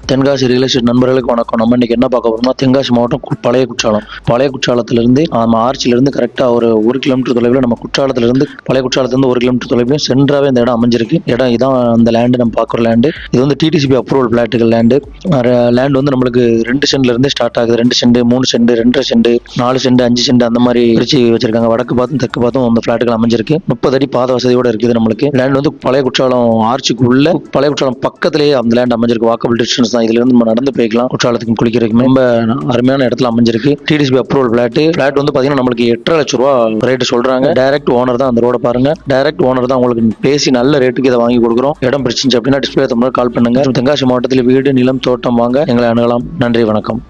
Tenkasi real estate நண்பர்களுக்கு வணக்கம். நம்ம இன்னைக்கு என்ன பார்க்க போறோம்னா, தென்காசி மாவட்டம் பழைய குற்றாலத்திலிருந்து நம்ம ஆர்ச்சிலிருந்து கரெக்டாக ஒரு 1 கிலோமீட்டர் தொலைவில், நம்ம குற்றாலத்திலிருந்து பழைய குற்றாலத்திலிருந்து 1 கிலோமீட்டர் தொலைவில் சென்றாவே இந்த இடம் அமைஞ்சிருக்கு. இடம் இதான் அந்த லேண்டு, நம்ம பார்க்குற லேண்டு. இது வந்து டிடிசிபி அப்ரூவல் பிளாட்டுகள் லேண்டு. லேண்ட் வந்து நம்மளுக்கு 2 சென்ட்ல இருந்து ஸ்டார்ட் ஆகுது. 2 cent, 3 cent, 2.5 cent, 4 cent, 5 cent அந்த மாதிரி பிரிச்சு வச்சிருக்காங்க. வடக்கு பார்த்தும் தெற்கு பார்த்தும் அந்த பிளாட்டுகள் அமைஞ்சிருக்கு. 30 அடி பாத வசதியோட இருக்குது. நம்மளுக்கு லேண்ட் வந்து பழைய குற்றாலம் ஆர்ச்சிக்குள்ள, பழைய குற்றாலம் பக்கத்திலேயே அந்த லேண்ட் அமைஞ்சிருக்கு. வாக்கபிள் டிஸ்டன்ஸ் தான். இதுல இருந்து நம்ம நடந்து போய்க்கலாம். குற்றாலத்துக்கு குளிக்கிறதுக்கு ரொம்ப அருமையான இடத்துல அமைஞ்சிருக்கு. டிடிசிபி அப்ரூவல் பிளாட் வந்து பாத்தீங்கன்னா நம்மளுக்கு 8.5 லட்சம் ரூபாய் ரேட் சொல்றாங்க. டைரக்ட் ஓனர் தான் அந்த ரோட பாருங்க. டைரக்ட் ஓனர் தான் உங்களுக்கு பேசி நல்ல ரேட்டுக்கு இதை வாங்கி கொடுக்குறோம். இடம் பிடிச்சிருந்துச்சு அப்படின்னா டிஸ்பிளே கால் பண்ணுங்க. தென்காசி மாவட்டத்தில் வீடு, நிலம், தோட்டம் வாங்க எங்களை அணுகலாம். நன்றி, வணக்கம்.